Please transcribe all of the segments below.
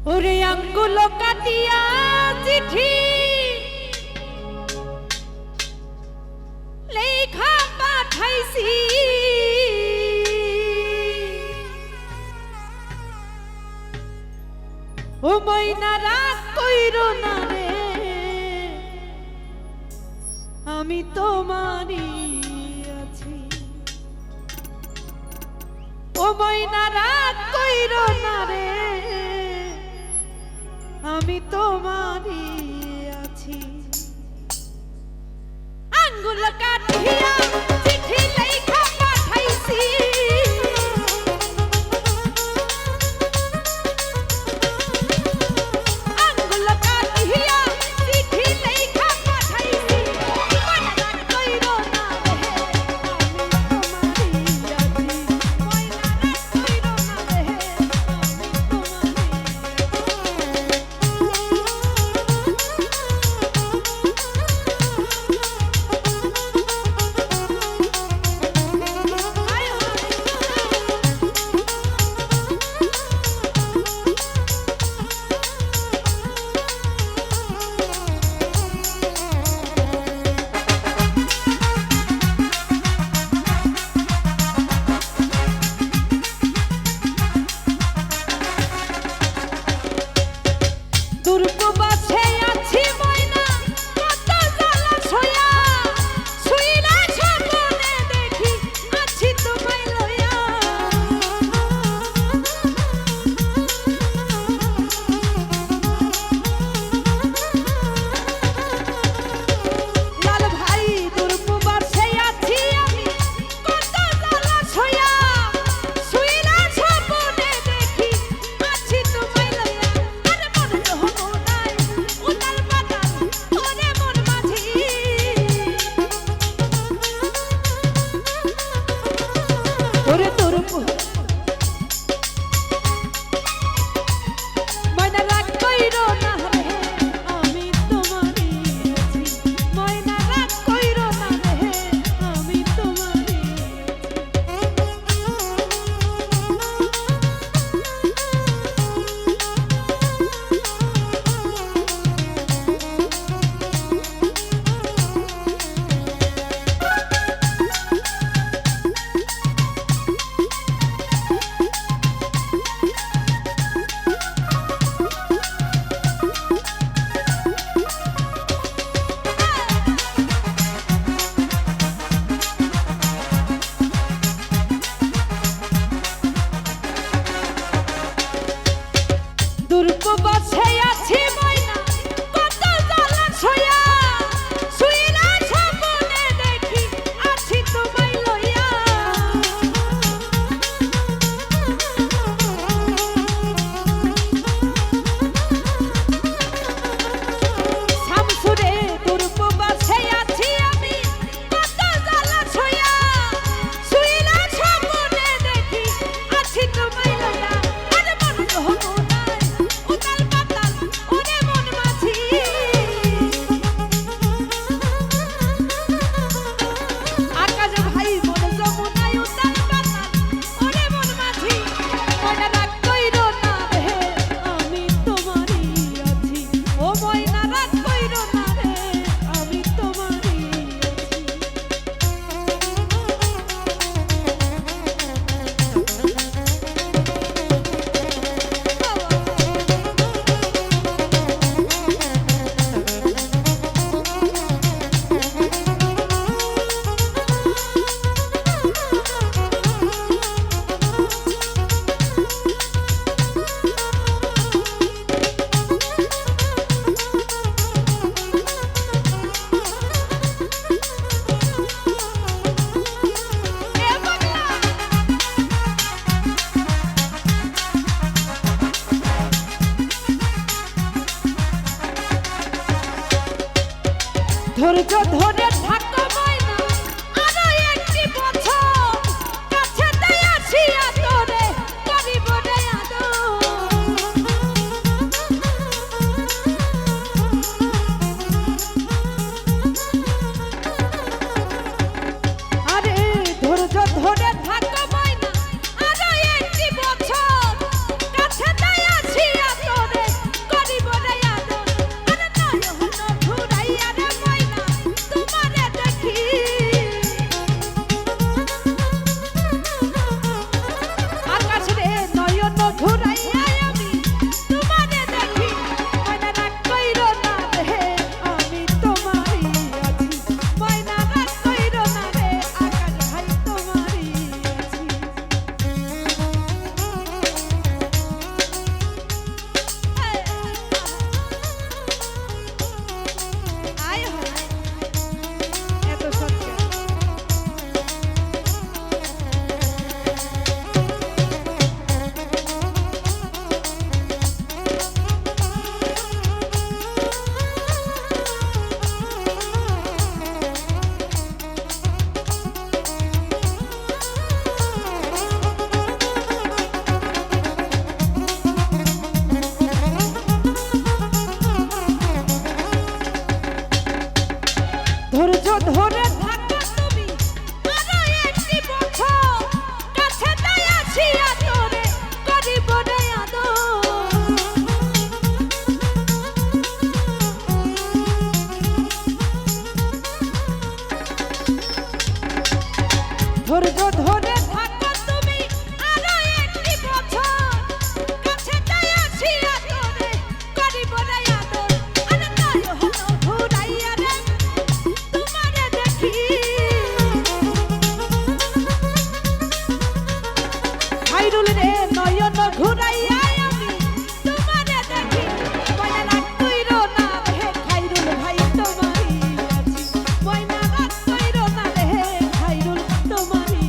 ওরে আঙ্গুল কাটিয়া চিঠি লেখা পাঠাইছি ও ময়না রাগ কইরো না রে আমি তোমারই আছি ও ময়না রাগ কইরো না রে আমি তোমারই আছি আঙ্গুল কাটিয়া চিঠি লেখা পাঠাইছি আঙ্গুল কাটিয়া চিঠি লেখা পাঠাইছি ময়না রাগ কইরো না রে আমি তোমারই আছি ময়না রাগ কইরো না রে ধৈর্য ধরে থাকো ময়না আরো একটি বছর কাছেতে আসিয়া তোরে করিব রে আরে ধৈর্য ধরে থাকো ময়না আরো একটি বছর কাছেতে আসিয়া তোরে ধৈর্য ধরে থাকো তুমি আরো একটি বছর, কাছে যাই আসিয়া তোরে করিব রে আদর। আর নয় হলো ঘুরাইয়া রে তোমারে দেখি, খাইরুল রে নয়ন ঘুরাইয়া আমি তোমারে দেখি। ময়না রাত কইরো না রে খাইরুল ভাই তোমারই আছি, ময়না রাত কইরো না রে খাইরুল তোমারই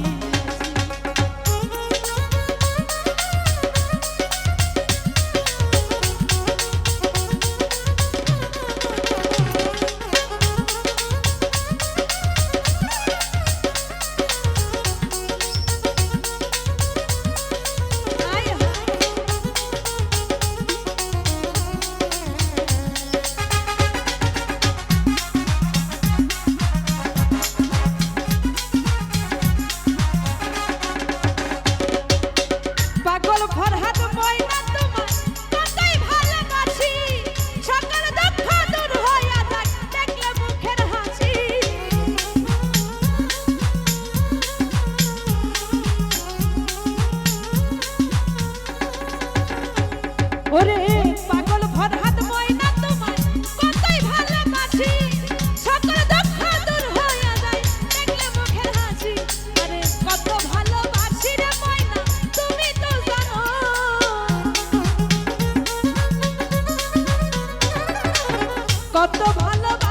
আয় হায়। পাগল ফরহাদ ময়না তোমার কতই ভালোবাসি, সকল দুঃখ দূর হইয়া যায় দেখলে মুখের হাসি। ওরে পাগল ফরহাদ ময়না তোমার কতই ভালোবাসি, সকল দুঃখ দূর হইয়া যায় দেখলে মুখের হাসি। আরে কত ভালোবাসি রে ময়না তুমি তো জানো, কত ভালোবাসি